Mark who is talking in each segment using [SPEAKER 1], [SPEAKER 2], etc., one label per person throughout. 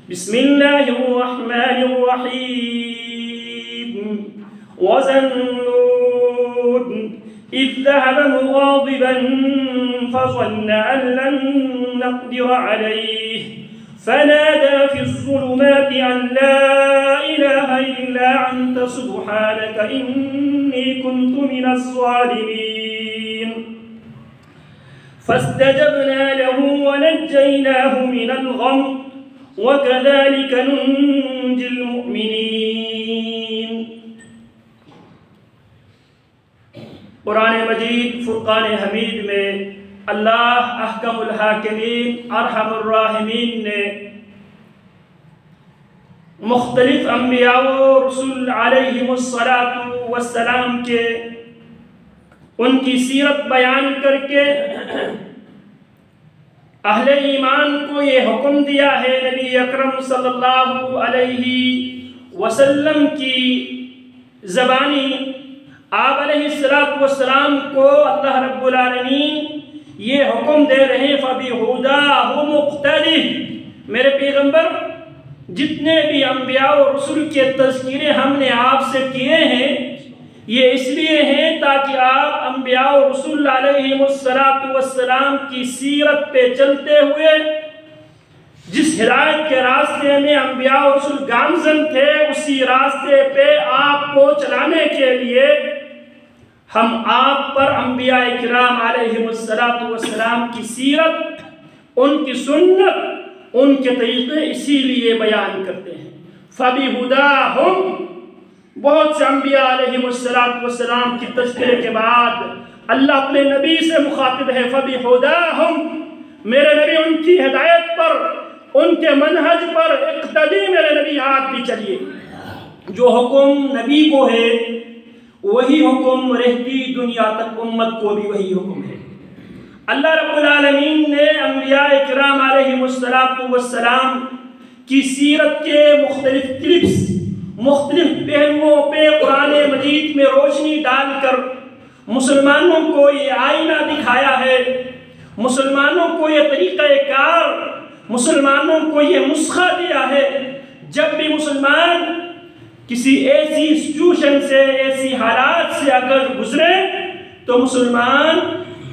[SPEAKER 1] بسم الله الرحمن الرحيم وذنون إذ ذهب مغاضبا فظن أن لن نقدر عليه فنادى في الظلمات أن لا إله إلا أنت سبحانك إني كنت من الظالمين فاستجبنا له ونجيناه من الغم وكذلك ننجي المؤمنين۔ قرآن مجید فرقان حمید میں اللہ احکم الحاکمین ارحم الراحمین نے مختلف انبیاء و رسول علیہم السلام کے ان کی سیرت بیان کر کے اہل ایمان کو یہ حکم دیا ہے نبی اکرم صلی اللہ علیہ وسلم کی زبانی آپ علیہ السلام کو اللہ رب العالمین یہ حکم دے رہے ہیں فَبِهُدَاهُ مُقْتَدِهْ۔ میرے پیغمبر جتنے بھی انبیاء و رسول کے تذکیرے ہم نے آپ سے کیے ہیں یہ اس لیے ہیں تاکہ آپ انبیاء و رسول علیہ السلام کی سیرت پہ چلتے ہوئے جس ہدایت کے راستے میں انبیاء و رسول گامزن تھے اسی راستے پہ آپ کو چلانے کے لیے ہم آپ پر انبیاء کرام علیہ السلام کی سیرت ان کی سنت ان کے طریقے اسی لیے بیان کرتے ہیں۔ فَبِهُدَاهُمْ بہت سے انبیاء علیہ السلام کی تذکرے کے بعد اللہ اپنے نبی سے مخاطب ہے فَبِهُدَاهُمْ، میرے نبی ان کی ہدایت پر ان کے منہج پر اقتدی میرے نبی آپ بھی چلیے۔ جو حکم نبی کو ہے وہی حکم رہتی دنیا تک امت کو بھی وہی حکم ہے۔ اللہ رب العالمین نے انبیاء کرام علیہ السلام کی سیرت کے مختلف کلپس مختلف پہلوؤں پہ قرآن مجید میں روشنی ڈال کر مسلمانوں کو یہ آئینہ دکھایا ہے، مسلمانوں کو یہ طریقہ کار، مسلمانوں کو یہ نسخہ دیا ہے۔ جب بھی مسلمان کسی ایسی سچویشن سے ایسی حالات سے اگر گزرے تو مسلمان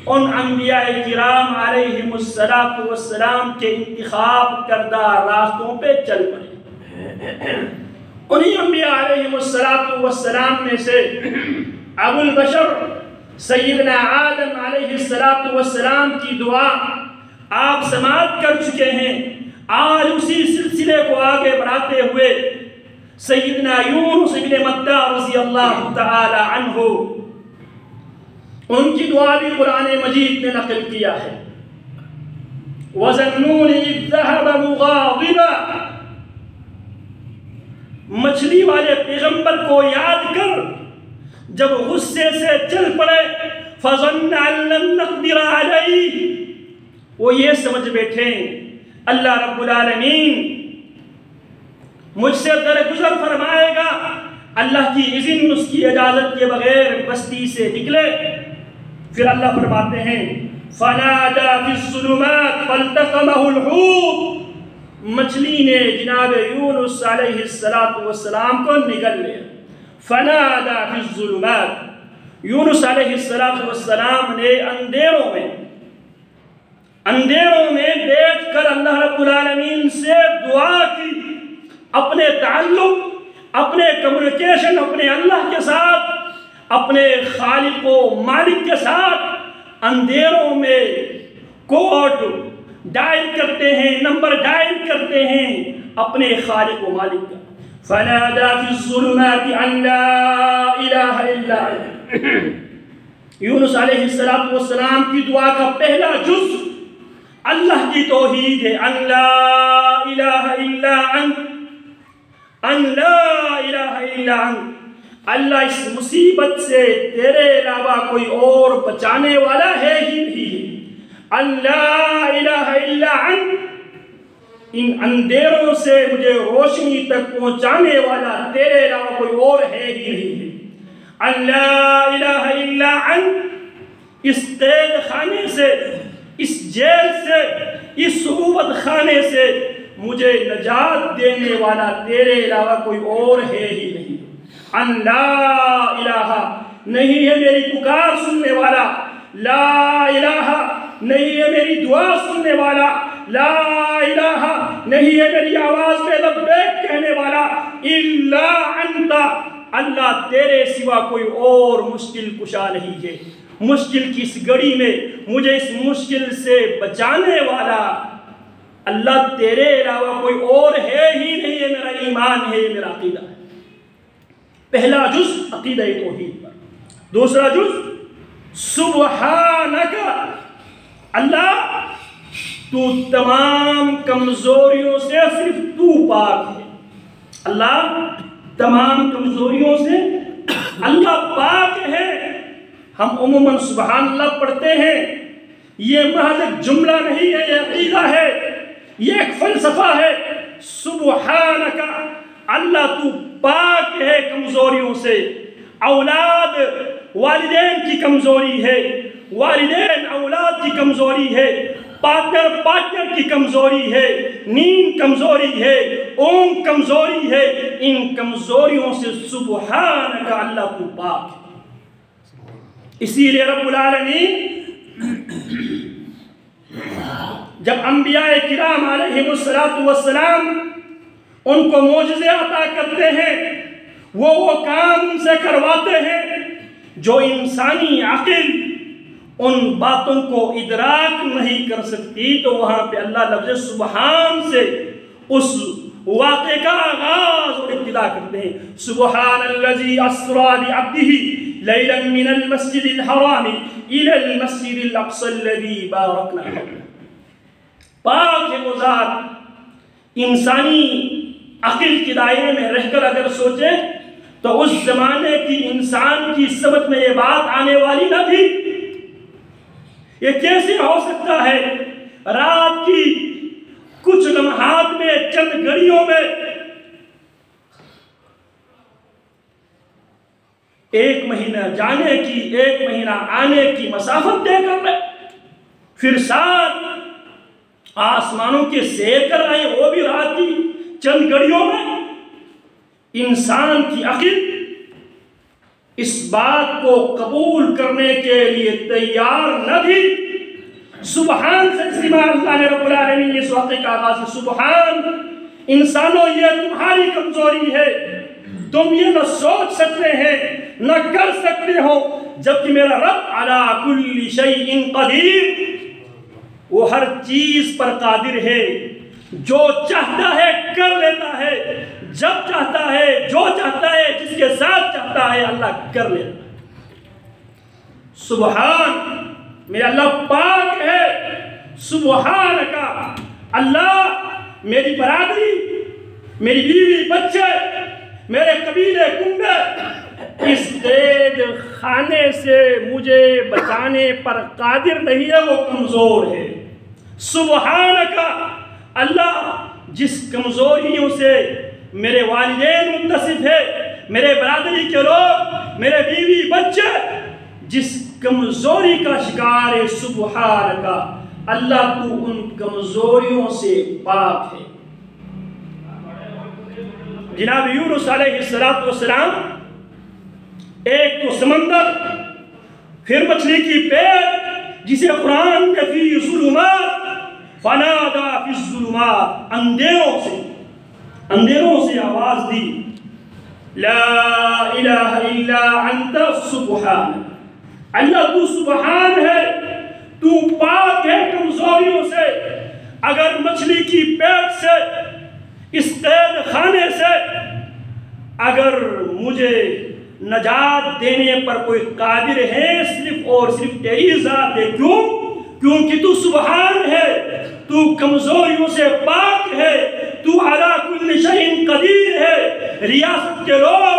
[SPEAKER 1] ان انبیاء کرام علیہ السلام کے انتخاب کردہ راستوں پہ چل پڑے۔ انہی انبیاء علیہ السلام میں سے ابو البشر سیدنا آدم علیہ السلام کی دعا آپ سماعت کر چکے ہیں۔ آج اسی سلسلے کو آگے بڑھاتے ہوئے سیدنا یونس بن متیٰ رضی اللہ تعالی عنہ ان کی دعا بھی قرآن مجید نے نقل کیا ہے۔ وَذَنُّونِ إِذْ ذَهَبَ مُغَاضِبًا، مچھلی والے پیغمبر کو یاد کر جب غصے سے چل پڑے فَظَنَّ أَن لَّن نَّقْدِرَ عَلَيْهِ، وہ یہ سمجھ بیٹھے اللہ رب العالمین مجھ سے درگزر فرمائے گا، اللہ کی اذن اس کی اجازت کے بغیر بستی سے نکلے۔ پھر اللہ فرماتے ہیں فَنَادَى فِي الظُّلُمَاتِ فَالْتَقَمَهُ الْحُوتُ، مچھلی نے جناب یونس علیہ السلام کو نگل لیا۔ فَنَادَى فِي الظُّلُمَاتِ، یونس علیہ السلام نے اندھیروں میں بیٹھ کر اللہ رب العالمین سے دعا کی، اپنے تعلق اپنے کمیونیکیشن اپنے اللہ کے ساتھ اپنے خالق و مالک کے ساتھ اندھیروں میں کوڈ ڈائل کرتے ہیں، نمبر ڈائل کرتے ہیں اپنے خالق و مالک کا۔ فَنَادَى فِي الظُّلُمَاتِ أَن لَّا إِلَٰهَ إِلَّا أَنتَ، یونس علیہ السلام کی دعا کا پہلا جز اللہ کی توحید ہے۔ ان لا الہ الا انت، ان لا الہ الا انت، اللہ اس مصیبت سے تیرے علاوہ کوئی اور بچانے والا ہے ہی نہیں۔ ان لا الہ الا انت، ان اندھیروں سے مجھے روشنی تک پہنچانے والا تیرے علاوہ کوئی اور ہے ہی نہیں۔ ان لا الہ الا انت، اس قید خانے سے، اس جیل سے، اس صعوبت خانے سے مجھے نجات دینے والا تیرے علاوہ کوئی اور ہے ہی نہیں۔ ان لا الہ، نہیں ہے میری پکار سننے والا، لا الہ نہیں ہے میری دعا سننے والا، لا الہ نہیں ہے میری آواز میں لبیک کہنے والا، الا انت، اللہ تیرے سوا کوئی اور مشکل کشا نہیں ہے۔ مشکل کی اس گھڑی میں مجھے اس مشکل سے بچانے والا اللہ تیرے علاوہ کوئی اور ہے ہی نہیں۔ ہے میرا ایمان ہے، یہ میرا عقیدہ ہے۔ پہلا جز عقیدہ توحید پر۔ دوسرا جز سبحانک، اللہ تو تمام کمزوریوں سے صرف تو پاک ہے۔ اللہ تمام کمزوریوں سے اللہ پاک ہے۔ ہم عموماً سبحان اللہ پڑھتے ہیں، یہ محض ایک جملہ نہیں ہے، یہ عقیدہ ہے، یہ ایک فلسفہ ہے۔ سبحانک، اللہ تو پاک ہے کمزوریوں سے۔ اولاد والدین کی کمزوری ہے، والدین اولاد کی کمزوری ہے، پارٹنر کی کمزوری ہے، نیند کمزوری ہے، اونگ کمزوری ہے، ان کمزوریوں سے سبحانک اللہ تو پاک ہے۔ اسی لیے رب العالمین جب انبیاء کرام علیہم السلام ان کو معجزے عطا کرتے ہیں، وہ کام ان سے کرواتے ہیں جو انسانی عقل ان باتوں کو ادراک نہیں کر سکتی، تو وہاں پہ اللہ لفظ سبحان سے اس واقعے کا آغاز اور ابتدا کرتے ہیں۔ سبحان الذی اسری بعبدہ لیلا من المسجد الحرام الی المسجد الاقصی الذی بارکنا حولہ۔ پاک ہے وہ ذات، انسانی عقل کے دائرے میں رہ کر اگر سوچیں تو اس زمانے کی انسان کی سمجھ میں یہ بات آنے والی نہ تھی۔ یہ کیسے ہو سکتا ہے رات کی کچھ لمحات میں، چند گھڑیوں میں ایک مہینہ جانے کی، ایک مہینہ آنے کی مسافت طے کر رہے، پھر ساتھ آسمانوں کے سیر کر رہے، وہ بھی رات کی چند گھڑیوں میں۔ انسان کی عقل اس بات کو قبول کرنے کے لیے تیار نہ تھی۔ سبحان سے استعمال اللہ نے رب العالمین نے اس واقعے کا آغاز ہے۔ سبحان، انسانوں یہ تمہاری کمزوری ہے، تم یہ نہ سوچ سکتے ہیں، نہ کر سکتے ہو، جبکہ میرا رب علی کل شیء قدیر، وہ ہر چیز پر قادر ہے، جو چاہتا ہے کر لیتا ہے، جب چاہتا ہے، جو چاہتا ہے، جس کے ساتھ چاہتا ہے، اللہ کر لیتا ہے۔ سبحان، میرا اللہ پاک ہے۔ سبحان کا اللہ، میری برادری، میری بیوی، بچے، میرے قبیلے، کنبے اس قید خانے سے مجھے بچانے پر قادر نہیں ہے، وہ کمزور ہے۔ سبحان کا اللہ، جس کمزوریوں سے میرے والدین متصف ہے، میرے برادری کے لوگ، میرے بیوی بچے جس کمزوری کا شکار ہے، سبحان کا اللہ تو ان کمزوریوں سے پاک ہے۔ جناب یونس علیہ السلام، ایک تو سمندر، پھر مچھلی کی پیٹ جسے قرآن میں فی ظلمات فنادا فی الظلمات، اندھیروں سے آواز دی، لا الہ الا انت سبحان، اللہ تو سبحان ہے، تو پاک ہے کمزوریوں سے۔ اگر مچھلی کی پیٹ سے، اس قید خانے سے اگر مجھے نجات دینے پر کوئی قادر ہے، صرف اور صرف تیری ذات ہے۔ کیوں؟ کیونکہ تو سبحان ہے، تو کمزوریوں سے پاک ہے، تو علی کل شیء قدیر ہے۔ ریاست کے لوگ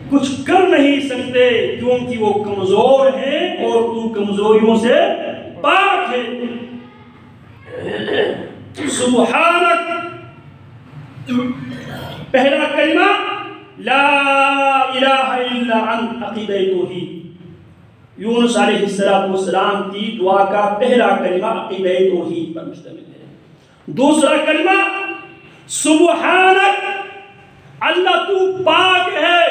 [SPEAKER 1] کچھ کر نہیں سکتے کیونکہ وہ کمزور ہیں اور تو کمزوریوں سے پاک ہے۔ سبحانک، پہلا کلمہ لا الہ الا انت، عقیدہ توحید۔ یونس علیہ السلام کی دعا کا پہلا کلمہ عقیدہ توحید پر مشتمل ہے۔ دوسرا کلمہ سبحانک، اللہ تو پاک ہے،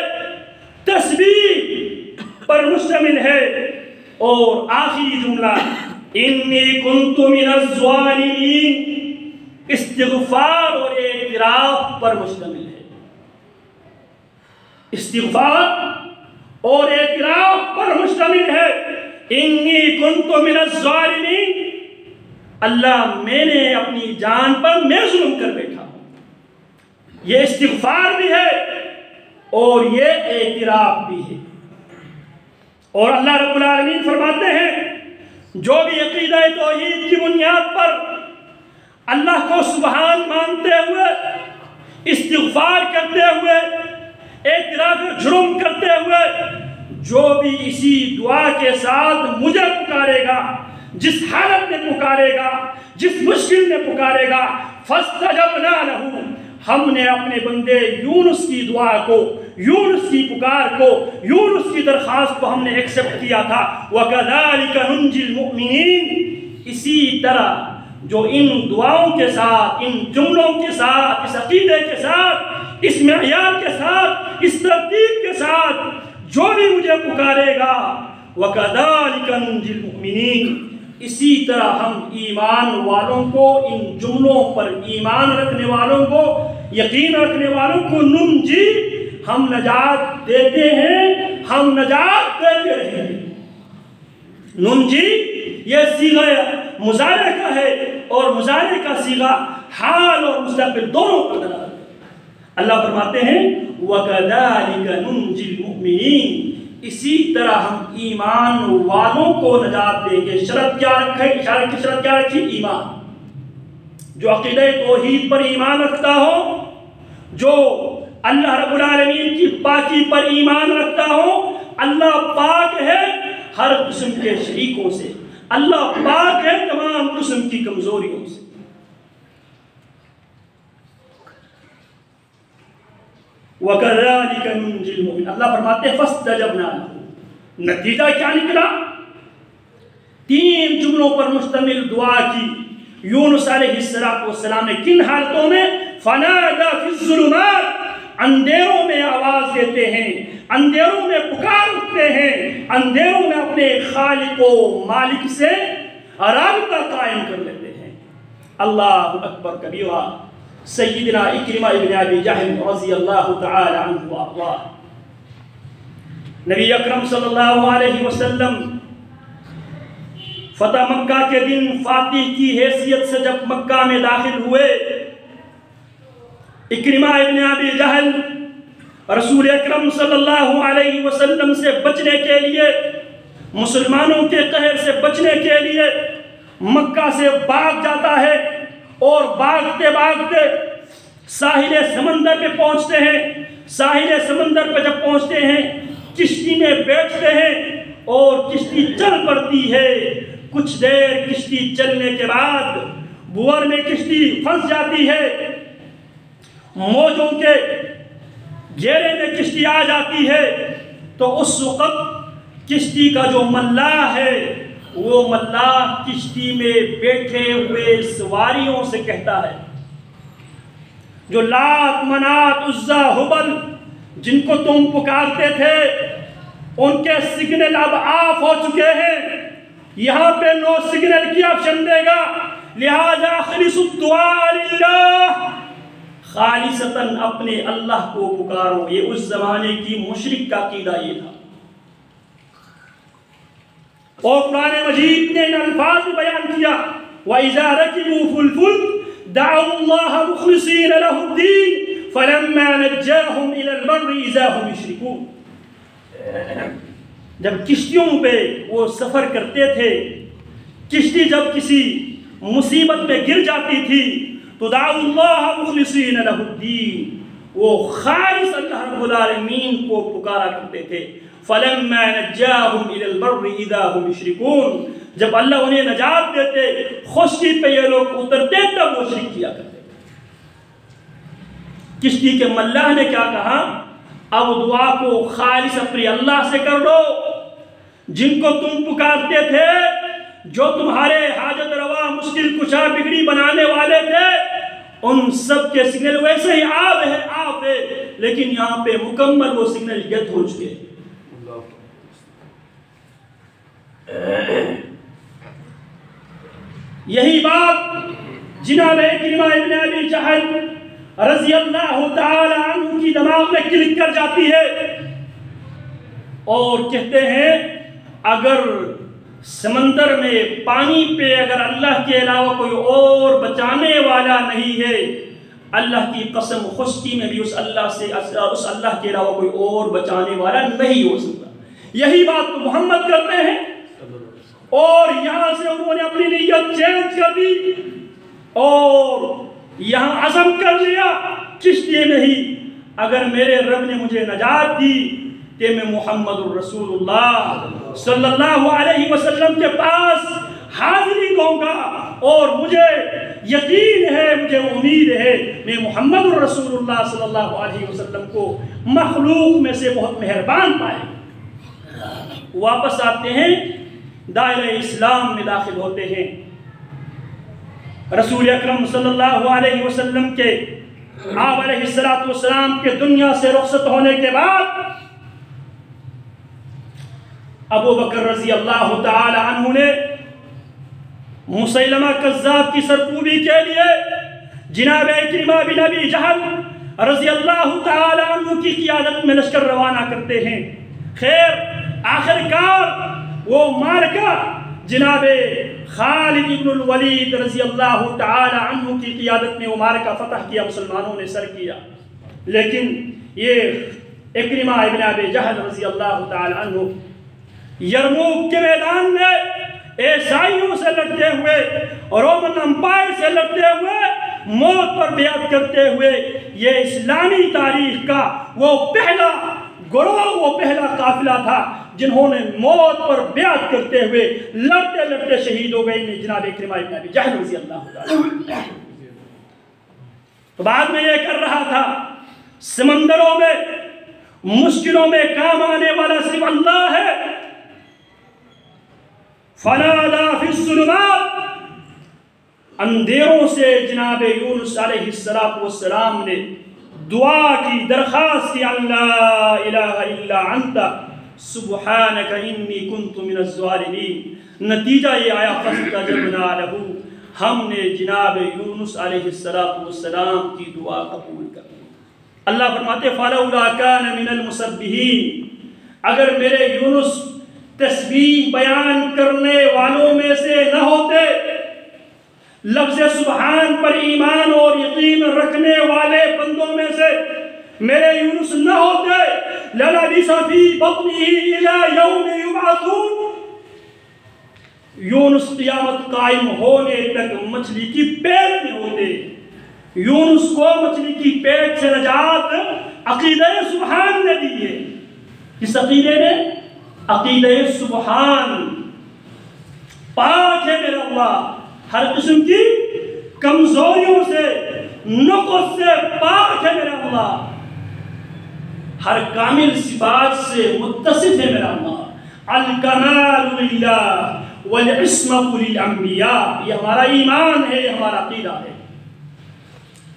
[SPEAKER 1] تسبیح پر مشتمل ہے۔ اور آخری جملہ انی کنت من الظالمین، استغفار اور اعتراف پر مشتمل ہے۔ استغفار اور اعتراف پر مشتمل ہے۔ انی کنت من الظالمین، اللہ میں نے اپنی جان پر میں ظلم کر بیٹھا ہوں۔ یہ استغفار بھی ہے اور یہ اعتراف بھی ہے۔ اور اللہ رب العالمین فرماتے ہیں جو بھی عقیدہ توحید کی بنیاد پر اللہ کو سبحان مانتے ہوئے، استغفار کرتے ہوئے، اعتراف جرم کرتے ہوئے، جو بھی اسی دعا کے ساتھ مجھے پکارے گا، جس حالت میں پکارے گا، جس مشکل میں پکارے گا، فَاسْتَجَبْنَا لَهُ، ہم نے اپنے بندے یونس کی دعا کو، یونس کی پکار کو، یونس کی درخواست کو ہم نے ایکسپٹ کیا تھا۔ وَكَذَلِكَ نُنْجِي الْمُؤْمِنِينَ، اسی طرح جو ان دعاؤں کے ساتھ، ان جملوں کے ساتھ، اس عقیدے کے ساتھ، اس معیار کے ساتھ، اس ترتیب کے ساتھ جو بھی مجھے پکارے گا، وَكَذَلِكَ نُنْجِي الْمُؤْمِنِينَ، اسی طرح ہم ایمان والوں کو، ان جملوں پر ایمان رکھنے والوں کو، یقین رکھنے والوں کو ننجی، ہم نجات دیتے ہیں، ہم نجات دیتے رہیں گے۔ ننجی یہ صیغہ مضارع کا ہے، اور مضارع کا صیغہ حال اور مستقبل دونوں پر دلالت ہے۔ اللہ فرماتے ہیں وَكَذَلِكَ نُنْجِي الْمُؤْمِنِينَ، اسی طرح ہم ایمان والوں کو نجات دیں گے۔ شرط کیا رکھے؟ اشارے کی شرط کیا رکھی؟ ایمان۔ جو عقیدہ توحید پر ایمان رکھتا ہو، جو اللہ رب العالمین کی پاکی پر ایمان رکھتا ہو، اللہ پاک ہے ہر قسم کے شریکوں سے، اللہ پاک ہے تمام قسم کی کمزوریوں سے۔ وَكَذَلِكَ نُنْجِي الْمُؤْمِنِينَ، اللہ فرماتے ہیں فَاسْتَجَبْنَا لَهُ، نتیجہ کیا نکلا؟ 3 جملوں پر مشتمل دعا کی یونس علیہ السلام نے۔ کن حالتوں میں؟ فَنَادَى فِي الظُّلُمَاتِ، اندھیروں میں آواز دیتے ہیں، اندھیروں میں پکار اٹھتے ہیں، اندھیروں میں اپنے خالق و مالک سے رابطہ قائم کر لیتے ہیں۔ اللہ اکبر کبیرہ۔ سیدنا اکرمہ ابن ابی جہل رضی اللہ تعالی عنہ وارضاہ، نبی اکرم صلی اللہ علیہ وسلم فتح مکہ کے دن فاتح کی حیثیت سے جب مکہ میں داخل ہوئے، اکرمہ ابن ابی جہل رسول اکرم صلی اللہ علیہ وسلم سے بچنے کے لیے، مسلمانوں کے قہر سے بچنے کے لیے مکہ سے بھاگ جاتا ہے، اور بھاگتے بھاگتے ساحل سمندر پہ پہنچتے ہیں۔ ساحل سمندر پہ جب پہنچتے ہیں، کشتی میں بیٹھتے ہیں اور کشتی چل پڑتی ہے۔ کچھ دیر کشتی چلنے کے بعد بور میں کشتی پھنس جاتی ہے، موجوں کے گھیرے میں کشتی آ جاتی ہے۔ تو اس وقت کشتی کا جو ملاح ہے، وہ ملاح کشتی میں بیٹھے ہوئے سواریوں سے کہتا ہے، جو لات منات عزا ہبل جن کو تم پکارتے تھے، ان کے سگنل اب آف ہو چکے ہیں، یہاں پہ نو سگنل کی آپشن دے گا، لہذا خلص الدعاء للہ، خالصتاً اپنے اللہ کو پکارو۔ یہ اس زمانے کی مشرک کا عقیدہ یہ تھا، اور قرآن مجید نے ان الفاظ میں بیان کیا وَإِذَا رَكِبُوا فِي الْفُلْكِ دَعَوُا اللَّهَ مُخْلِصِينَ لَهُ الدِّينَ فَلَمَّا نَجَّاهُمْ إِلَى الْبَرِّ إِذَا هُمْ يُشْرِكُونَ۔ جب کشتیوں پہ وہ سفر کرتے تھے، کشتی جب کسی مصیبت میں گر جاتی تھی تو دعوا اللہ مخلصین لہ الدین، وہ خالص اللہ رب العالمین کو پکارا کرتے تھے۔ فلما نجاہم الی البر اذا هم یشرکون، جب اللہ انہیں نجات دیتے، خشکی پہ یہ لوگ اترتے، تب وہ شرک کیا کرتے۔ کشتی کے ملاح نے کیا کہا؟ اب دعا کو خالص اپنے اللہ سے کر لو، جن کو تم پکارتے تھے، جو تمہارے حاجت روا مشکل کشا بگڑی بنانے والے تھے، ان سب کے سگنل ویسے ہی آپ ہے، لیکن یہاں پہ مکمل وہ سگنل ڈیتھ ہو چکے۔ یہی بات جناب اکرمہ ابن ابی جہل رضی اللہ تعالی عنہ کی دماغ میں کلک کر جاتی ہے اور کہتے ہیں اگر سمندر میں پانی پہ اگر اللہ کے علاوہ کوئی اور بچانے والا نہیں ہے، اللہ کی قسم خشکی میں بھی اس اللہ کے علاوہ کوئی اور بچانے والا نہیں ہو سکتا۔ یہی بات تو محمد کرتے ہیں، اور یہاں سے انہوں نے اپنی نیت چینج کر دی اور یہاں عزم کر لیا چشتی میں ہی، اگر میرے رب نے مجھے نجات دی کہ میں محمد الرسول اللہ صلی اللہ علیہ وسلم کے پاس حاضری دوں گا، اور مجھے یقین ہے، مجھے امید ہے میں محمد الرسول اللہ صلی اللہ علیہ وسلم کو مخلوق میں سے بہت مہربان پائے۔ واپس آتے ہیں، دائرہ اسلام میں داخل ہوتے ہیں۔ رسول اکرم صلی اللہ علیہ وسلم کے آپ علیہ السلام کے دنیا سے رخصت ہونے کے بعد ابو بکر رضی اللہ تعالی عنہ نے مسیلمہ کذاب کی سرکوبی کے لیے جناب اکرمہ بن ابی جہل رضی اللہ تعالی عنہ کی قیادت میں لشکر روانہ کرتے ہیں۔ خیر آخرکار وہ مارکہ جناب خالد بن الولید رضی اللہ تعالی عنہ کی قیادت میں وہ مارکہ فتح کیا، مسلمانوں نے سر کیا، لیکن یہ اکرمہ ابن ابی جہل رضی اللہ تعالی عنہ یرموک کے میدان میں عیسائیوں سے لڑتے ہوئے اور رومن امپائر سے لڑتے ہوئے موت پر بیعت کرتے ہوئے یہ اسلامی تاریخ کا وہ پہلا گروہ، وہ پہلا قافلہ تھا جنہوں نے موت پر بیعت کرتے ہوئے لڑتے لڑتے شہید ہو گئے، جناب اکرمہ ابن ابی جہل رضی اللہ تعالی۔ تو بعد میں یہ کر رہا تھا، سمندروں میں مشکلوں میں کام آنے والا صرف اللہ ہے۔ فنادا فی الظلمات، اندھیروں سے جناب یونس علیہ السلام نے دعا کی، درخواست کی، لا الہ الا انت سبحانک انی کنت من الظالمین۔ نتیجہ یہ آیا فاستجبنا لہ، ہم نے جناب یونس علیہ السلام کی دعا قبول کر لی۔ اللہ فرماتے فلولا کان من المسبحین، اگر میرے یونس تسبیح بیان کرنے والوں میں سے نہ ہوتے، لفظ سبحان پر ایمان اور یقین رکھنے والے بندوں میں سے میرے یونس نہ ہوتے، لَلَبِثَ فِي بَطْنِهِ إِلَى يَوْمِ يُبْعَثُونَ، یونس قیامت قائم ہونے تک مچھلی کی پیٹ میں ہوتے۔ یونس کو مچھلی کی پیٹ سے نجات عقیدہ سبحان نے دی ہے۔ کس عقیدے نے؟ عقیدہ سبحان، پاک ہے میرا اللہ، ہر قسم کی کمزوریوں سے، نقص سے پاک ہے میرا اللہ، ہر کامل صفات سے متصف ہے میرا اللہ۔ الکمال للہ والعصمت للانبیاء، یہ ہمارا ایمان ہے، یہ ہمارا عقیدہ ہے۔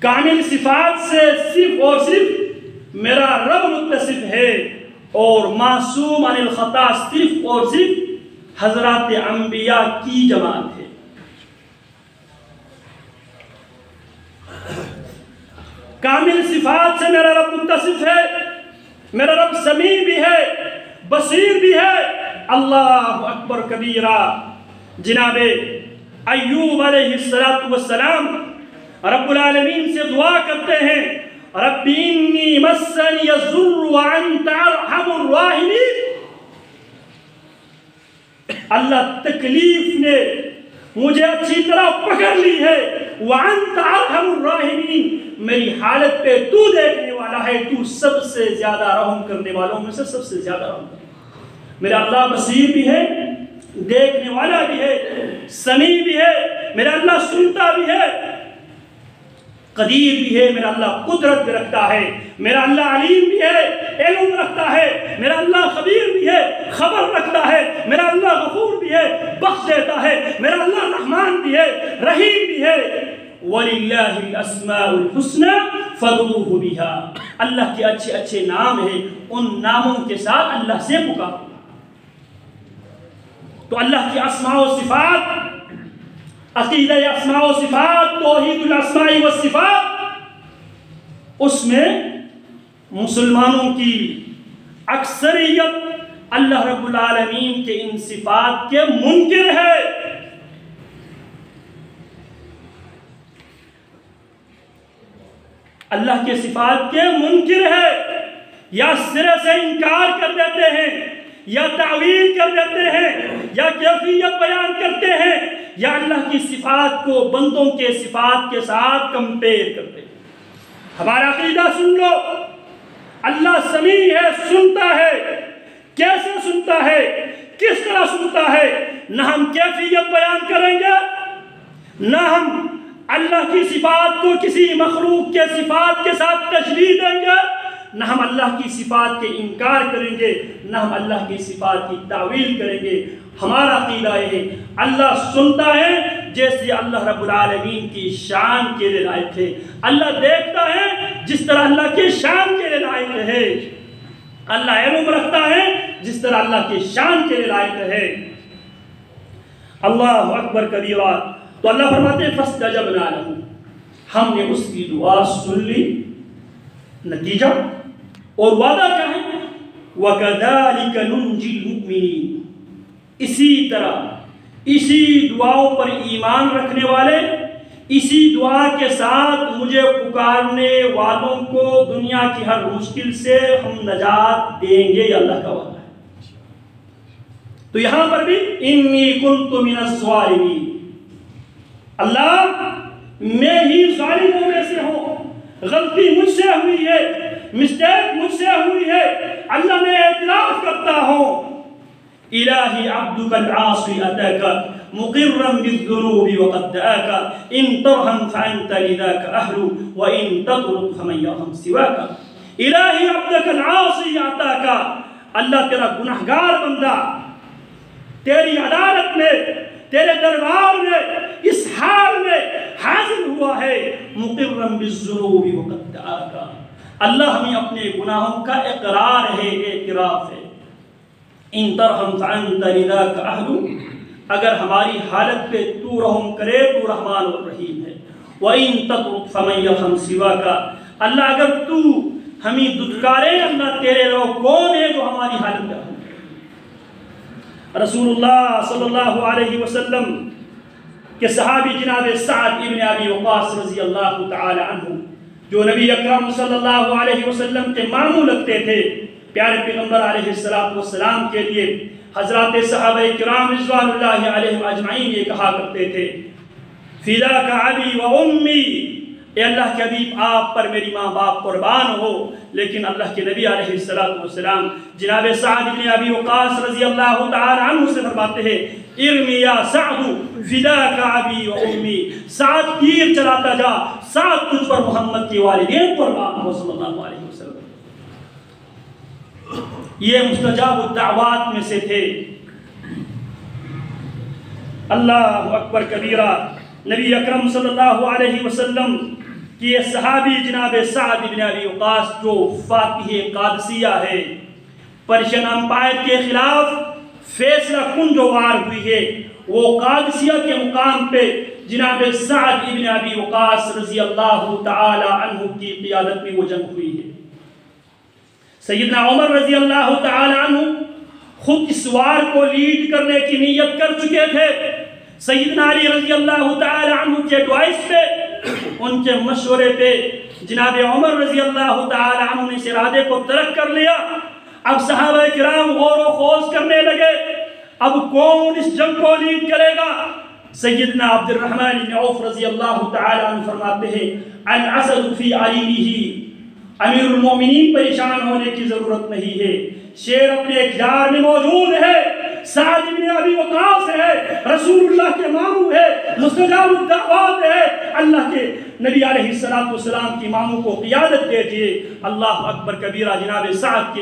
[SPEAKER 1] کامل صفات سے صرف اور صرف میرا رب متصف ہے، اور معصوم عن الخطا صرف اور صرف حضرات انبیاء کی جماعت ہے۔ کامل صفات سے میرا رب متصف ہے، میرا رب سمیع بھی ہے، بصیر بھی ہے۔ اللہ اکبر کبیرہ۔ جناب ایوب علیہ السلام رب العالمین سے دعا کرتے ہیں، رب انی مسنی الضر وانت ارحم الراحمین، اللہ تکلیف نے مجھے اچھی طرح پکڑ لی ہے، وانت ارحم الراحمین، میری حالت پہ تو دیکھنے والا ہے، تو سب سے زیادہ رحم کرنے والوں میں سے سب سے زیادہ رحم کرنے والا۔ میرا اللہ بصیر بھی ہے، دیکھنے والا بھی ہے، سمیع بھی ہے، میرا اللہ سنتا بھی ہے۔ قدیر بھی ہے، میرا اللہ قدرت بھی رکھتا ہے، میرا اللہ علیم بھی ہے، علم رکھتا ہے، میرا اللہ خبیر بھی ہے، خبر رکھتا ہے، میرا اللہ غفور بھی ہے، بخش دیتا ہے، میرا اللہ رحمان بھی ہے، رحیم بھی ہے۔ وَلِلَّهِ الْأَسْمَاءُ الْحُسْنَى فَادْعُوهُ بِهَا، اللہ کے اچھے اچھے نام ہیں، ان ناموں کے ساتھ اللہ سے پکارو۔ تو اللہ کی اسماء و صفات، عقیدہ اسماء و صفات، توحید الاسماء و صفات، اس میں مسلمانوں کی اکثریت اللہ رب العالمین کے ان صفات کے منکر ہے۔ اللہ کے صفات کے منکر ہے، یا سرے سے انکار کر دیتے ہیں، یا تعویل کر دیتے ہیں، یا کیفیت بیان کرتے ہیں، یا اللہ کی صفات کو بندوں کے صفات کے ساتھ کمپیر کرتے ہیں۔ ہمارا عقیدہ سن لو، اللہ سمیع ہے، سنتا ہے۔ کیسے سنتا ہے؟ کس طرح سنتا ہے؟ نہ ہم کیفیت بیان کریں گے، نہ ہم اللہ کی صفات کو کسی مخلوق کے صفات کے ساتھ تشبیہ دیں گے، نہ ہم اللہ کی صفات کے انکار کریں گے، نہ ہم اللہ کی صفات کی تعویل کریں گے۔ ہمارا عقیدہ یہ ہے اللہ سنتا ہے جیسے اللہ رب العالمین کی شان کے لیے لائق ہے، اللہ دیکھتا ہے جس طرح اللہ کے شان کے لیے لائق ہے، اللہ علم رکھتا ہے جس طرح اللہ کے شان کے لیے لائق ہے۔ اللہ اکبر کبیرہ۔ تو اللہ فرماتے ہیں فَاسْتَجَبْنَا لَهُ، ہم نے اس کی دعا سن لی۔ نتیجہ اور وعدہ کیا ہے؟ وَكَذَلِكَ نُنْجِي الْمُؤْمِنِينَ، اسی طرح اسی دعاؤں پر ایمان رکھنے والے، اسی دعا کے ساتھ مجھے پکارنے والوں کو دنیا کی ہر مشکل سے ہم نجات دیں گے، یہ اللہ کا وعدہ ہے۔ تو یہاں پر بھی انی کنت من الظالمین، اللہ میں ہی ظالموں میں سے ہوں، غلطی مجھ سے ہوئی ہے، مسٹیک مجھ سے ہوئی ہے، اللہ میں اعتراف کرتا ہوں۔ الہی عبدک العاصی اتاک مقرا بالذنوب وقد دعاک ان ترحم فانت لذاک اہل وان تطرد فمن یرحم سواک۔ الہی عبدک العاصی اتاک، اللہ تیرا گناہگار بندہ تیری عدالت میں، تیرے دربار میں اس حال میں حاضر ہوا ہے، مقرا بالذنوب وقد دعاک، اللہ ہمیں اپنے گناہوں کا اقرار ہے، اعتراف ہے۔ ان ترحم فانت لذاک اہل، اگر ہماری حالت پہ تو رحم کرے تو رحمان اور رحیم ہے۔ وَإِن تَطْرُدْ فَمَن يَرْحَمْ سِوَاكَ، اللہ اگر تو ہمیں دھتکارے، اللہ تیرے رو کون ہے جو ہماری حالت پہ رحم کرے۔ رسول اللہ صلی اللہ علیہ وسلم کے صحابی جناب سعد ابن ابی وقاص رضی اللہ تعالی عنہ، جو نبی اکرم صلی اللہ علیہ وسلم کے ماموں لگتے تھے، پیارے پیغمبر علیہ السلام کے لیے حضرات صحابہ کرام رضوان اللہ علیہم اجمعین یہ کہا کرتے تھے فداک ابی و امی، اے اللہ کے حبیب آپ پر میری ماں باپ قربان ہو۔ لیکن اللہ کے نبی علیہ السلام جناب سعد بن ابی وقاص رضی اللہ تعالی عنہ سے فرماتے ہیں ارمی یا سعد فداک ابی و امی، سعد تیر چلاتا جا، سعد تجھ پر محمد کے والدین قربان ہو صلی اللہ علیہ وسلم۔ یہ مستجاب الدعوات میں سے تھے۔ اللہ اکبر کبیرہ۔ نبی اکرم صلی اللہ علیہ وسلم کی یہ صحابی جناب سعد بن ابی وقاص جو فاتح قادسیہ ہے، پرشین امپائر کے خلاف فیصلہ کن جو وار ہوئی ہے، وہ قادسیہ کے مقام پہ جناب سعد بن ابی وقاص رضی اللہ تعالی عنہ کی قیادت میں وہ جنگ ہوئی ہے۔ سیدنا عمر رضی اللہ تعالی عنہ خود اس وار کو لیڈ کرنے کی نیت کر چکے تھے۔ سیدنا علی رضی اللہ تعالی عنہ کے ایڈوائس پہ، ان کے مشورے پہ جناب عمر رضی اللہ تعالی عنہ نے اس ارادے کو ترک کر لیا۔ اب صحابہ کرام غور و خوض کرنے لگے، اب کون اس جنگ کو لیڈ کرے گا؟ سیدنا عبد الرحمن بن عوف رضی اللہ تعالی عنہ فرماتے ہیں الاسد فی علیہ، امیر المومنین پریشان ہونے کی ضرورت نہیں ہے، شیر اپنے اقتدار میں موجود ہے، سعد بن ابی وقاص ہے، رسول اللہ کے ماموں ہے، مستجاب الدعوات ہے، اللہ کے نبی علیہ السلام کی ماموں کو قیادت دیجئے۔ اللہ اکبر کبیرہ، جناب سعد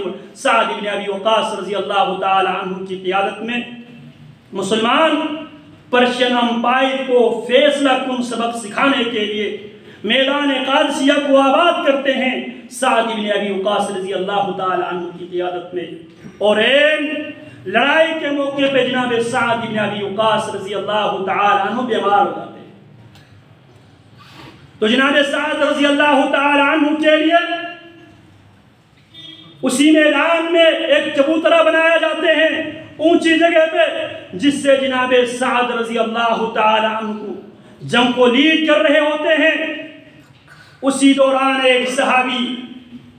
[SPEAKER 1] بن ابی وقاص رضی اللہ تعالی عنہ کی قیادت میں مسلمان پرشین امپائر کو فیصلہ کن سبق سکھانے کے لیے میدان قادسیہ کو آباد کرتے ہیں سعد بن ابی وقاص رضی اللہ تعالی عنہ کی قیادت میں۔ اور لڑائی کے موقع پہ جناب سعد بن ابی وقاص رضی اللہ تعالی عنہ بیمار ہو جاتے ہیں، تو جناب سعد رضی اللہ تعالی عنہ کے لیے اسی میدان میں ایک چبوترا بنایا جاتے ہیں اونچی جگہ پہ، جس سے جناب سعد رضی اللہ تعالی عنہ کو جنگ کو لیڈ کر رہے ہوتے ہیں۔ اسی دوران ایک صحابی،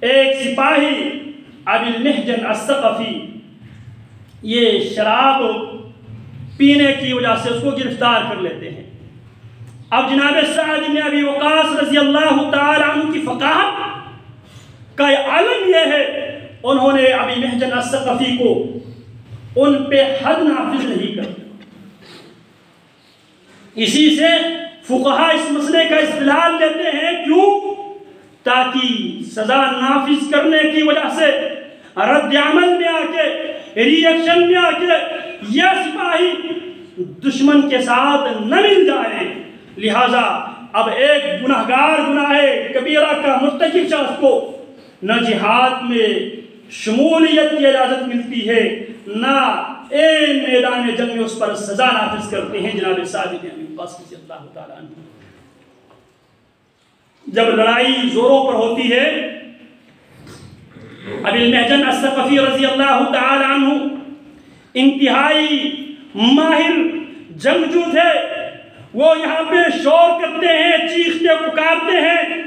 [SPEAKER 1] ایک سپاہی ابی المحجن الثقفی، یہ شراب پینے کی وجہ سے اس کو گرفتار کر لیتے ہیں۔ اب جناب سعد بن ابی وقاص رضی اللہ تعالی عنہ کی فقاہت کا عالم یہ ہے، انہوں نے ابی محجن الثقفی کو ان پہ حد نافذ نہیں کرتے۔ اسی سے فقہاء اس مسئلے کا استدلال لیتے ہیں، کیوں؟ تاکہ سزا نافذ کرنے کی وجہ سے رد عمل میں آ کے، ری ایکشن میں آ کے یہ سپاہی دشمن کے ساتھ نہ مل جائے۔ لہٰذا اب ایک گناہگار گناہ کبیرہ کا مرتکب شخص کو نہ جہاد میں شمولیت کی اجازت ملتی ہے، نہ میدان جنگ میں اس پر سزا نافذ کرتے ہیں جناب سعد بن ابی وقاص رضی اللہ تعالیٰ عنہ۔ جب لڑائی زوروں پر ہوتی ہے، ابی المحجن الثقفی رضی اللہ تعالیٰ عنہ انتہائی ماہر جنگجو تھے، وہ یہاں پہ شور کرتے ہیں، چیختے پکارتے ہیں،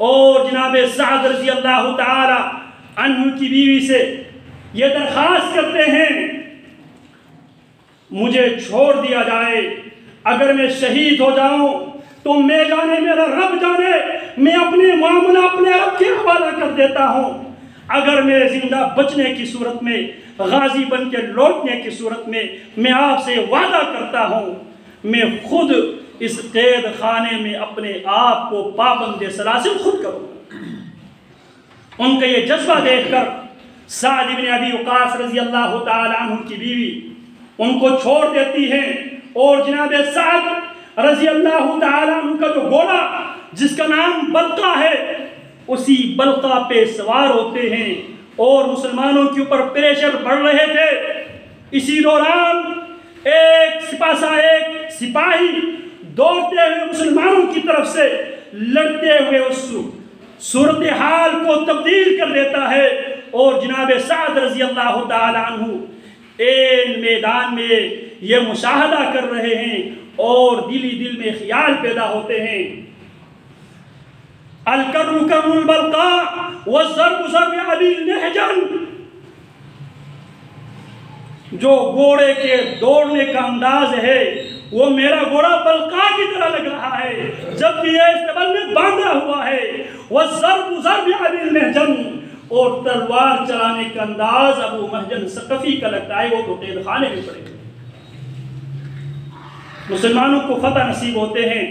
[SPEAKER 1] اور جناب سعد رضی اللہ تعالیٰ عنہ کی بیوی سے یہ درخواست کرتے ہیں مجھے چھوڑ دیا جائے، اگر میں شہید ہو جاؤں تو میں جانے میرا رب جانے، میں اپنے معاملہ اپنے رب کے حوالہ کر دیتا ہوں، اگر میں زندہ بچنے کی صورت میں، غازی بن کے لوٹنے کی صورت میں، میں آپ سے وعدہ کرتا ہوں میں خود اس قید خانے میں اپنے آپ کو پابند سلاسل خود کروں گا۔ ان کا یہ جذبہ دیکھ کر سعد بن ابی وقاص رضی اللہ تعالی عنہ کی بیوی ان کو چھوڑ دیتی ہے، اور جناب سعد رضی اللہ تعالی عنہ کا جو گھوڑا جس کا نام بلقا ہے، اسی بلقا پہ سوار ہوتے ہیں، اور مسلمانوں کے اوپر پریشر بڑھ رہے تھے۔ اسی دوران ایک سپاہی دوڑتے ہوئے مسلمانوں کی طرف سے لڑتے ہوئے اس صورتحال کو تبدیل کر دیتا ہے، اور جناب سعد رضی اللہ تعالی عنہ میدان میں یہ مشاہدہ کر رہے ہیں، اور دل میں خیال پیدا ہوتے ہیں، الکر کر البلقاء والضرب ضرب ابی المحجن، جو گھوڑے کے دوڑنے کا انداز ہے وہ میرا گھوڑا بلقاء کی طرح لگ رہا ہے، جبکہ یہ استقبال میں باندھا ہوا ہے، والضرب ضرب ابی المحجن، اور تلوار چلانے کا انداز ابو محجن ثقفی کا لگتا ہے، وہ تو قید خانے میں پڑے گئے۔ مسلمانوں کو فتح نصیب ہوتے ہیں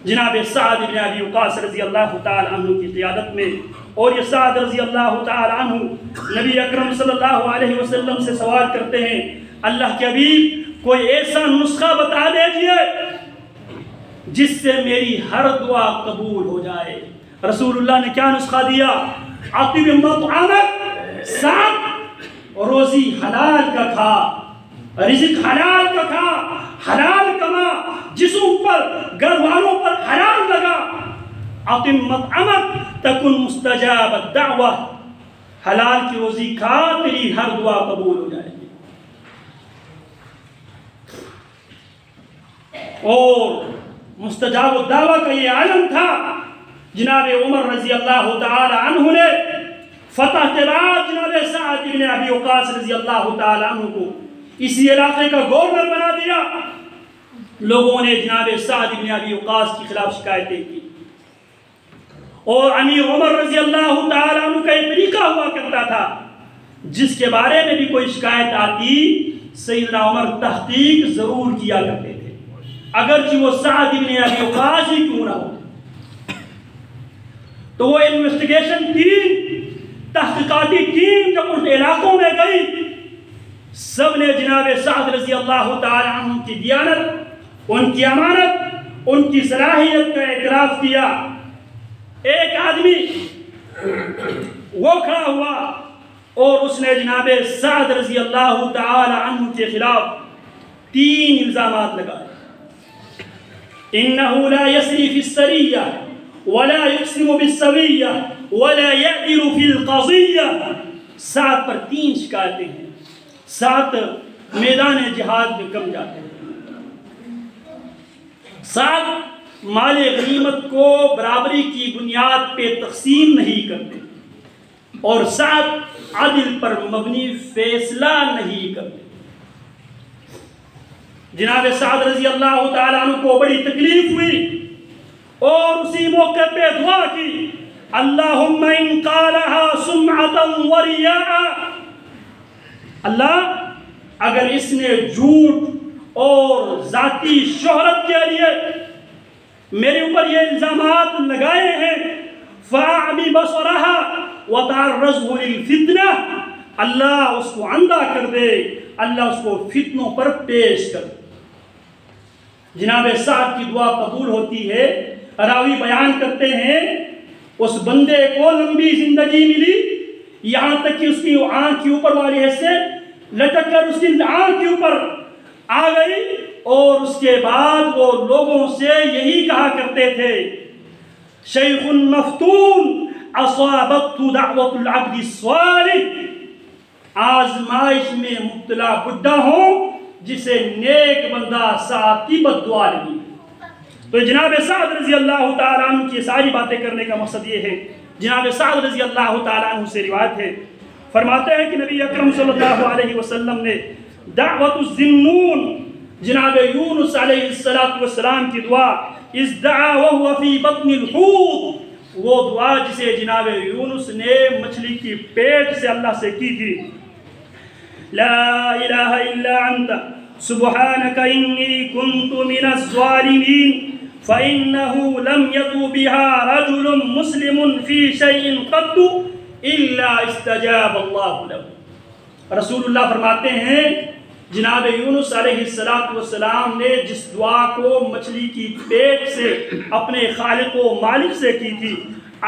[SPEAKER 1] جناب سعد بن ابی وقاص رضی اللہ تعالی عنہ کی قیادت میں، اور یہ سعد رضی اللہ تعالی عنہ نبی اکرم صلی اللہ علیہ وسلم سے سوال کرتے ہیں، اللہ کے حبیب کوئی ایسا نسخہ بتا دیجئے جس سے میری ہر دعا قبول ہو جائے۔ رسول اللہ نے کیا نسخہ دیا؟ عقب مطعمک، ساتھ روزی حلال کا کھا، رزق حلال کا کھا، حلال کما، جسم پر گھر والوں پر حلال لگا، عقب مطعمک تکن مستجاب الدعوہ، حلال کی روزی کھا، تیری ہر دعا قبول ہو جائے گی۔ اور مستجاب الدعوہ کا یہ عالم تھا۔ جناب عمر رضی اللہ تعالی عنہ نے فتح کے بعد جناب سعد بن ابی وقاص رضی اللہ تعالی عنہ کو اسی علاقے کا گورنر بنا دیا۔ لوگوں نے جناب سعد بن ابی وقاص کی خلاف شکایتیں کی، اور امیر عمر رضی اللہ تعالی عنہ کا ایک طریقہ ہوا کرتا تھا، جس کے بارے میں بھی کوئی شکایت آتی سیدنا عمر تحقیق ضرور کیا کرتے تھے، اگرچہ وہ سعد بن ابی وقاص ہی کیوں نہ ہو۔ تو وہ انویسٹیگیشن ٹیم، تحقیقاتی ٹیم جب ان علاقوں میں گئی، سب نے جناب سعد رضی اللہ تعالی عنہ کی دیانت، ان کی امانت، ان کی صلاحیت کا اعتراف کیا۔ ایک آدمی وہ کھڑا ہوا اور اس نے جناب سعد رضی اللہ تعالی عنہ کے خلاف 3 الزامات لگائے۔ انہو لا یسری فی السریہ ولا یقسم بالسویہ ولا یعدل فی القضیہ۔ سعد پر 3 شکایتیں ہیں۔ سعد میدان جہاد میں کم جاتے ہیں، سعد مال غنیمت کو برابری کی بنیاد پہ تقسیم نہیں کرتے، اور سعد عدل پر مبنی فیصلہ نہیں کرتے۔ جناب سعد رضی اللہ تعالیٰ عنہ کو بڑی تکلیف ہوئی اور اسی موقع پہ دعا کی، اللہم ان قالها سمعتا ورياء، اللہ اگر اس نے جھوٹ اور ذاتی شہرت کے لیے میرے اوپر یہ الزامات لگائے ہیں، فَأَعْمِ بَصَرَهَا وَتَعَرَّضْهُ لِلْفِتْنَةِ، اللہ اس کو اندھا کر دے، اللہ اس کو فتنوں پر پیش کر دے۔ جناب سعد کی دعا قبول ہوتی ہے۔ راوی بیان کرتے ہیں اس بندے کو لمبی زندگی ملی، یہاں تک کہ اس کی آنکھ کی اوپر والی حصے لٹک کر اس کی آنکھ کے اوپر آ گئی، اور اس کے بعد وہ لوگوں سے یہی کہا کرتے تھے، شیخ مفتون اصابت دعوت العبد الصالح، آزمائش میں مبتلا بڈھا ہوں جسے نیک بندہ سعد کی بد دعا لگی۔ تو جناب سعد رضی اللہ تعالیٰ عنہ کی ساری باتیں کرنے کا مقصد یہ ہے، جناب سعد رضی اللہ تعالیٰ عنہ سے روایت ہے، فرماتے ہیں کہ نبی اکرم صلی اللہ علیہ وسلم نے دعوت الزنون، جناب یونس علیہ السلام کی دعا، اذ دعا وهو فی بطن الحوت، وہ دعا جسے جناب یونس نے مچھلی کی پیٹ سے اللہ سے کی تھی، لا الہ الا انت سبحانک انی کنت من الظالمین فإنه لم يطو بها رجل مسلم في شيء قط إلا استجاب اللہ له۔ رسول اللہ فرماتے ہیں جناب یونس علیہ السلام نے جس دعا کو مچھلی کی پیٹ سے اپنے خالق و مالک سے کی تھی،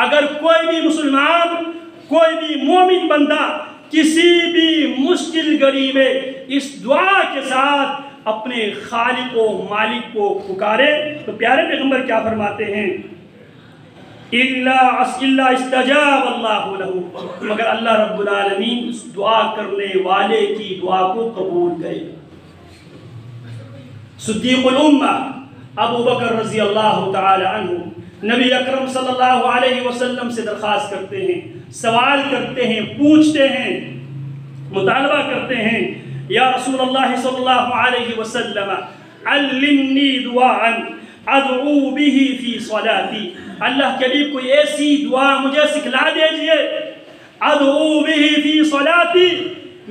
[SPEAKER 1] اگر کوئی بھی مسلمان، کوئی بھی مومن بندہ کسی بھی مشکل گھڑی میں اس دعا کے ساتھ اپنے خالق و مالک کو پکارے، تو پیارے پیغمبر کیا فرماتے ہیں، اللہ استجاب اللہ لہ، مگر اللہ رب العالمین اس دعا کرنے والے کی دعا کو قبول کرے۔ صدیق الامہ ابو بکر رضی اللہ تعالی عنہ نبی اکرم صلی اللہ علیہ وسلم سے درخواست کرتے ہیں، سوال کرتے ہیں، پوچھتے ہیں، مطالبہ کرتے ہیں، یا رسول اللہ صلی اللہ علیہ وسلم علمنی دعاء ادعو به فی صلاتی، اللہ کے لیے کوئی ایسی دعا مجھے سکھلا دیجئے، ادعو به فی صلاتی،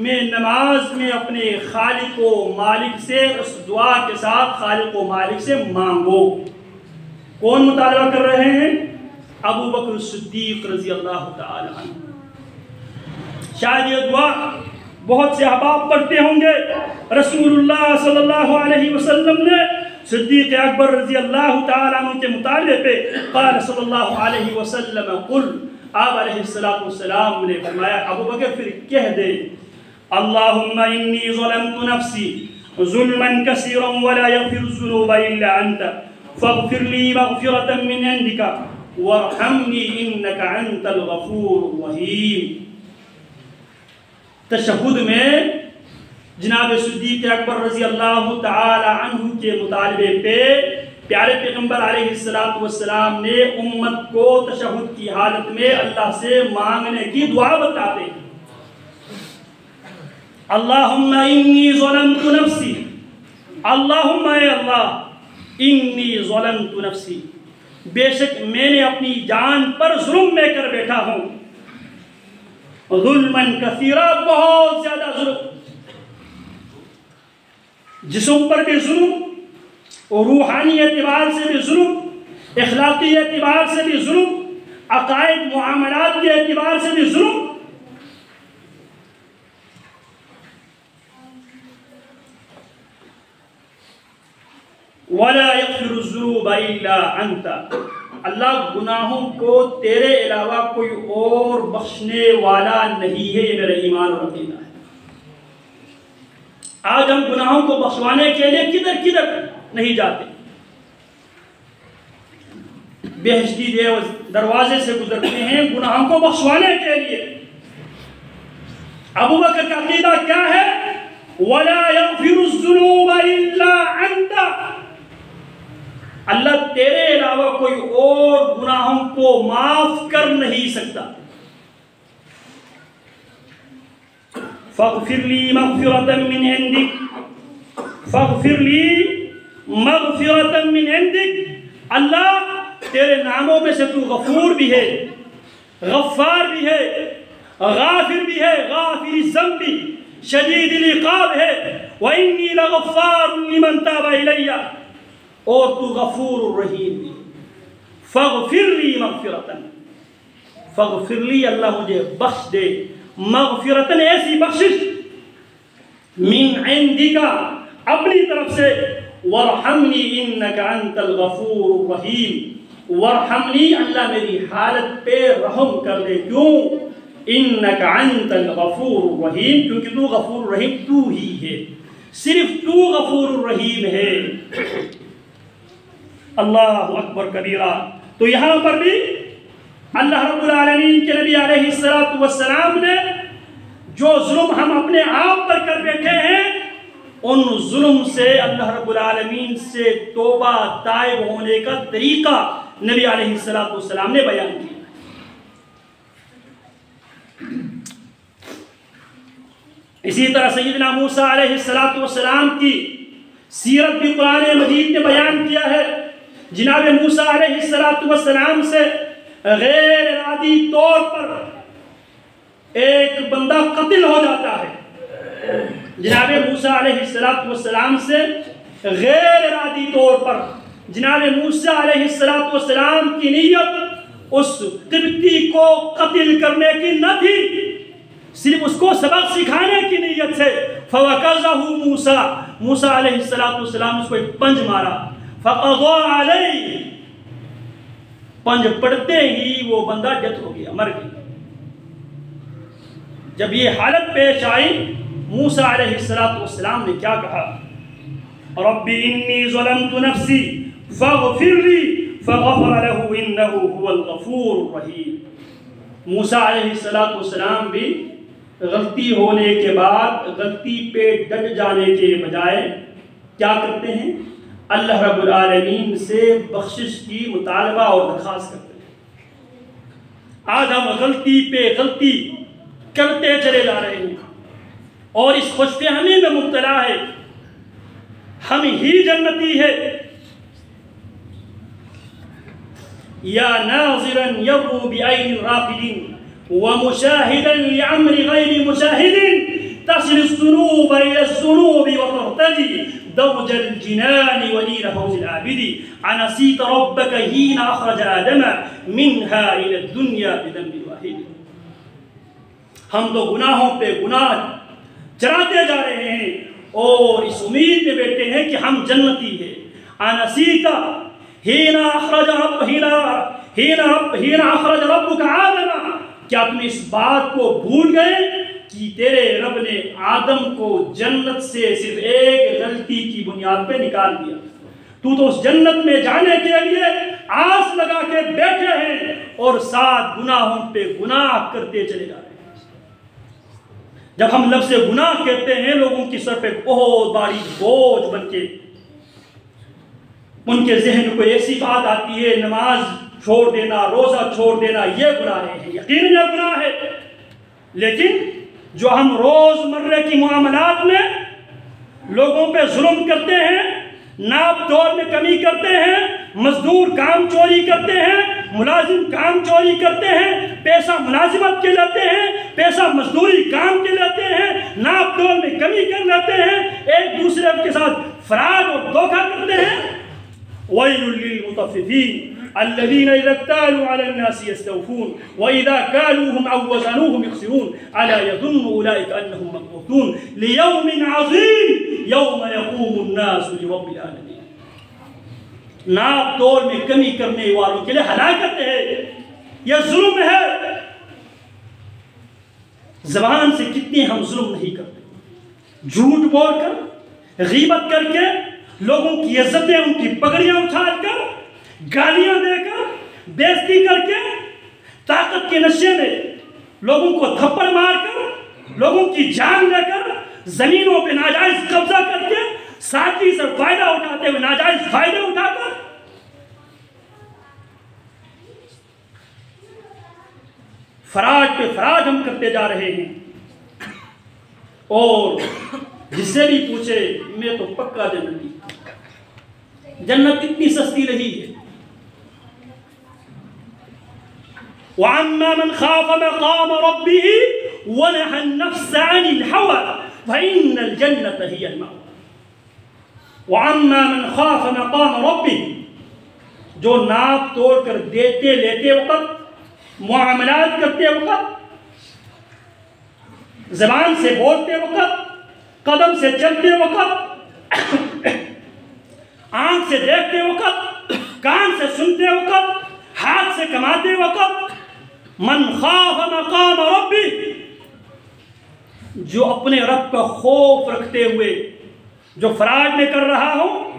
[SPEAKER 1] میں نماز میں اپنے خالق و مالک سے اس دعا کے ساتھ خالق و مالک سے مانگو۔ کون مطالبہ کر رہے ہیں؟ ابو بکر صدیق رضی اللہ تعالی عنہ۔ شاید یہ دعا بہت سے احباب پڑھتے ہوں گے، رسول اللہ صلی اللہ علیہ وسلم نے صدیق اکبر رضی اللہ تعالیٰ عنہ کے مطالبے پہ قال صلی اللہ علیہ وسلم قل، آپ علیہ السلام نے فرمایا ابو بکر پھر کہہ دے، اللہم انی ظلمت نفسی ظلما کثیرا ولا یغفر الذنوب الا انت فاغفر لی مغفرتا من عندک وارحمنی انک انت الغفور الرحیم۔ تشہد میں جناب صدیق اکبر رضی اللہ تعالی عنہ کے مطالبے پہ پیارے پیغمبر علیہ السلام نے امت کو تشہد کی حالت میں اللہ سے مانگنے کی دعا بتاتے ہیں، اللہم انی ظلمت نفسی، اللہم اے اللہ انی ظلمت نفسی، بے شک میں نے اپنی جان پر ظلم میں کر بیٹھا ہوں، ظلماً کثیرا، بہت زیادہ ظلم، جسم پر بھی ظلم، اور روحانی اعتبار سے بھی ظلم، اخلاقی اعتبار سے بھی ظلم، عقائد معاملات کے اعتبار سے بھی ظلم. وَلَا يَغْفِرُ الذُّنُوبَ إِلَّا أَنْتَ، اللہ گناہوں کو تیرے علاوہ کوئی اور بخشنے والا نہیں ہے. یہ میرا ایمان اور عقیدہ ہے. آج ہم گناہوں کو بخشوانے کے لیے کدھر کدھر نہیں جاتے. بہشتی دروازے سے گزرتے ہیں گناہوں کو بخشوانے کے لیے. ابو بکر کا عقیدہ کیا ہے؟ وَلَا يَغْفِرُ الذُّنُوبَ إِلَّا أَنْتَ، اللہ تیرے علاوہ کوئی اور گناہوں کو معاف کر نہیں سکتا. فاغفر لی مغفرۃ من عندک، فاغفر لی مغفرۃ من عندک، اللہ تیرے ناموں میں سے تو غفور بھی ہے، غفار بھی ہے، غافر بھی ہے، غافر الذنب شدید العقاب ہے. وإنی لغفار لمن تاب الی، اور تو غفور الرحیم بھی. فاغفر لی مغفرۃ، فاغفر لی اللہ مجھے بخش دے، مغفرۃ ایسی بخشش، من عندک اپنی طرف سے، وارحمنی انک انت الغفور الرحیم، وارحمنی اللہ میری حالت پہ رحم کر دے. کیوں؟ انک انت الغفور الرحیم، کیونکہ تو غفور الرحیم تو ہی ہے، صرف تو غفور الرحیم ہے. اللہ اکبر کبیرہ. تو یہاں پر بھی اللہ رب العالمین کے نبی علیہ السلام نے جو ظلم ہم اپنے آپ پر کر بیٹھے ہیں، ان ظلم سے اللہ رب العالمین سے توبہ تائب ہونے کا طریقہ نبی علیہ السلام نے بیان کیا. اسی طرح سیدنا موسیٰ علیہ السلام کی سیرت بھی قرآن مجید نے بیان کیا ہے. جناب موسیٰ علیہ السلام سے غیر ارادی طور پر ایک بندہ قتل ہو جاتا ہے. جناب موسیٰ علیہ السلام سے غیر ارادی طور پر، جناب موسیٰ علیہ السلام کی نیت اس قبطی کو قتل کرنے کی نہ تھی، صرف اس کو سبق سکھانے کی نیت سے. فَوَقَذَهُ مُوسَىٰ، موسیٰ علیہ السلام اس کو ایک پنج مارا. فَقَضَىٰ عَلَيْهِ، پنج پڑھتے ہی وہ بندہ ڈیتھ ہو گیا، مر گیا. جب یہ حالت پیش آئی، موسیٰ علیہ السلام نے کیا کہا؟ رَبِّ إِنِّي ظَلَمْتُ نَفْسِي فَاغْفِرْ لِي فَغَفَرَ لَهُ إِنَّهُ هُوَ الْغَفُورُ الرَّحِيمُ. موسیٰ علیہ السلام بھی غلطی ہونے کے بعد غلطی پہ ڈٹ جانے کے بجائے کیا کرتے ہیں؟ اللہ رب العالمین سے بخشش کی مطالبہ اور درخواست کرتے ہیں. آج ہم غلطی پہ غلطی کرتے چلے جا رہے ہیں اور اس خوش فہمی میں مبتلا ہے ہم ہی جنتی ہے. یا ناظرا یرو بعین الراقدین ومشاہدا لعمر غیر مشاہد تصل الذنوب الى الذنوب وترتدي دوج الجنان ونير فوز العابد أنسيت ربك حين أخرج آدم منها إلى الدنيا بذنب واحد. ہم تو گناہوں پہ گناہ چراتے جا رہے ہیں اور اس امید میں بیٹھے ہیں کہ ہم جنتی ہیں. أنسيت حين أخرج ربك آدم، کیا تم اس بات کو بھول گئے کہ تیرے رب نے آدم کو جنت سے صرف ایک غلطی کی بنیاد پہ نکال دیا. تو اس جنت میں جانے کے لیے آس لگا کے بیٹھے ہیں اور ساتھ گناہوں پہ گناہ کرتے چلے جا رہے ہیں. جب ہم لفظ گناہ کہتے ہیں، لوگوں کی سر پہ بہت باری بوجھ بن کے ان کے ذہن کو ایسی بات آتی ہے، نماز چھوڑ دینا، روزہ چھوڑ دینا، یہ گناہ ہے. یقیناً یہ گناہ ہے، لیکن جو ہم روز مرے کی معاملات میں لوگوں پہ ظلم کرتے ہیں، ناپ تول میں کمی کرتے ہیں، مزدور کام چوری کرتے ہیں، ملازم کام چوری کرتے ہیں، پیسہ ملازمت کے لیتے ہیں، پیسہ مزدوری کام کے لیتے ہیں، ناپ تول میں کمی کر لیتے ہیں، ایک دوسرے کے ساتھ فراڈ اور دھوکہ کرتے ہیں۔ وَيْلٌ لِّلْمُطَفِّفِينَ الذين إذا اكتالوا على الناس يستوفون وإذا كالوهم أو وزنوهم يخسرون ألا يظن أولئك أنهم مبعوثون ليوم عظيم يوم يقوم الناس لرب العالمين۔ ناپ تول میں کمی کرنے والوں کے لیے ہلاکت ہے، یہ ظلم ہے۔ زبان سے کتنے ہم ظلم نہیں کرتے، جھوٹ بول کر، غیبت کر کے، لوگوں کی عزتیں ان کی پگڑیاں اچھال کر، گالیاں دے کر، بےزتی کر کے، طاقت کے نشے میں لوگوں کو تھپڑ مار کر، لوگوں کی جان لے کر، زمینوں پہ ناجائز قبضہ کر کے، ساتھی سے فائدہ اٹھاتے ہوئے ناجائز فائدے اٹھا کر، فراڈ پہ فراڈ ہم کرتے جا رہے ہیں۔ اور جس سے بھی پوچھے میں تو پکا جنتی، جنت اتنی سستی نہیں ہے۔ وَعَمَّا مَنْ خَافَ مَقَامَ رَبِّهِ وَنَهَى النَّفْسَ عَنِ الْهَوَىٰ فَإِنَّ الْجَنَّةَ هِيَ الْمَأْوَىٰ۔ وَعَمَّا مَنْ خَافَ مَقَامَ رَبِّهِ، جو ناپ توڑ کر دیتے لیتے وقت، معاملات کرتے وقت، زبان سے بولتے وقت، قدم سے چلتے وقت، آنکھ سے دیکھتے وقت، کان سے سنتے وقت، ہاتھ سے کماتے وقت، من خاف مقام ربی، جو اپنے رب کا خوف رکھتے ہوئے، جو فراڈ میں کر رہا ہو،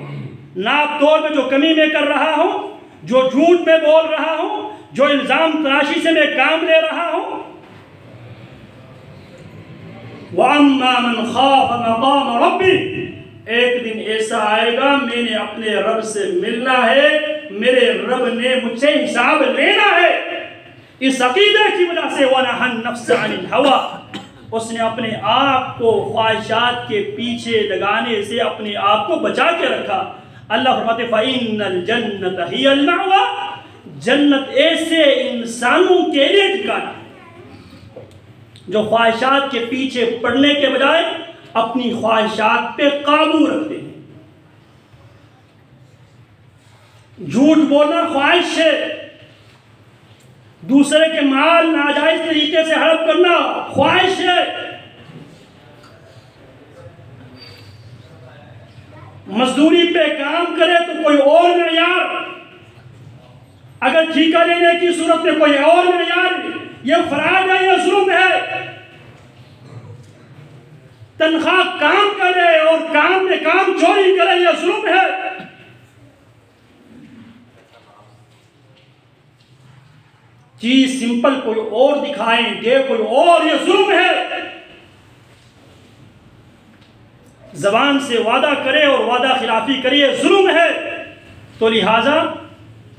[SPEAKER 1] ناپ تول میں جو کمی میں کر رہا ہو، جو جھوٹ میں بول رہا ہو، جو الزام تراشی سے میں کام لے رہا ہو، وَأَمَّا مَنْ خَافَ مَقَامَ رَبِّهِ، ایک دن ایسا آئے گا میں نے اپنے رب سے ملنا ہے، میرے رب نے مجھ سے حساب لینا ہے۔ اس عقیدے کی وجہ سے وَنَهَى النَّفْسَ عَنِ الْهَوَىٰ، اس نے اپنے آپ کو خواہشات کے پیچھے لگانے سے اپنے آپ کو بچا کے رکھا۔ اللہ فرماتے فَإِنَّ الْجَنَّةَ هِيَ الْمَأْوَىٰ، جنت ایسے انسانوں کے لیے ٹھکانہ جو خواہشات کے پیچھے پڑنے کے بجائے اپنی خواہشات پہ قابو رکھتے ہیں۔ جھوٹ بولنا خواہش ہے، دوسرے کے مال ناجائز طریقے سے ہڑپ کرنا خواہش ہے، مزدوری پہ کام کرے تو کوئی اور معیار، اگر ٹھیکہ لینے کی صورت میں کوئی اور معیار، یہ فراڈ ہے، یہ ظلم ہے۔ تنخواہ کام کرے اور کام میں کام چوری کرے، یہ ظلم ہے۔ چیز سمپل کوئی اور دکھائیں دے کوئی اور، یہ ظلم ہے۔ زبان سے وعدہ کرے اور وعدہ خلافی کرے، یہ ظلم ہے۔ تو لہٰذا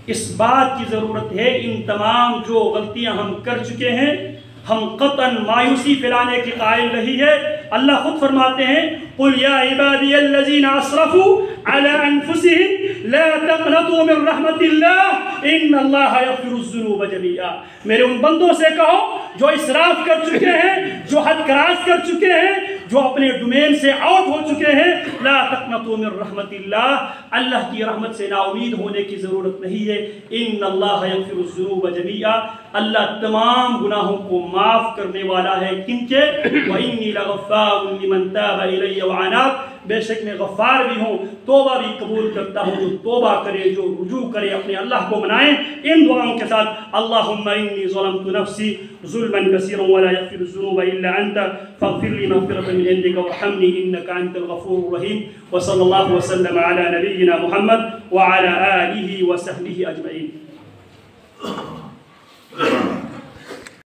[SPEAKER 1] اس بات کی ضرورت ہے، ان تمام جو غلطیاں ہم کر چکے ہیں، ہم قطعاً مایوسی پھیلانے کی قائل نہیں ہے۔ اللہ خود فرماتے ہیں قُلْ يَا عِبَادِيَ الَّذِينَ أَسْرَفُوا عَلَىٰ أَنفُسِهِمْ لَا تَقْنَطُوا مِن رَحْمَةِ اللَّهِ إِنَّ اللَّهَ يَغْفِرُ الذُّنُوبَ جَمِيعًا۔ میرے ان بندوں سے کہو جو اسراف کر چکے ہیں، جو حد کراس کر چکے ہیں، جو اپنے ڈومین سے آؤٹ ہو چکے ہیں، لا تقنطوا من رحمت اللہ، اللہ کی رحمت سے نا امید ہونے کی ضرورت نہیں ہے۔ ان اللہ یغفر الذنوب جميعا، اللہ تمام گناہوں کو معاف کرنے والا ہے، کن کے؟ وَإِنِّي لَغَفَّارٌ لِمَن تَابَ إِلَيَّ وَأَنَابَ، بے شک میں غفار بھی ہوں، توبہ بھی قبول کرتا ہوں، جو توبہ کرے، جو رجوع کرے، اپنے اللہ کو منائیں۔ ان دعاؤں کے ساتھ اللہم انی ظلمت نفسی ظلما کثیرا ولا یغفر الذنوب الا انت فاغفر لی مغفرة من عندك وارحمنی انك انت الغفور الرحیم، وصلی اللہ وسلم علی نبینا محمد وعلى آلہ وصحبہ اجمعین۔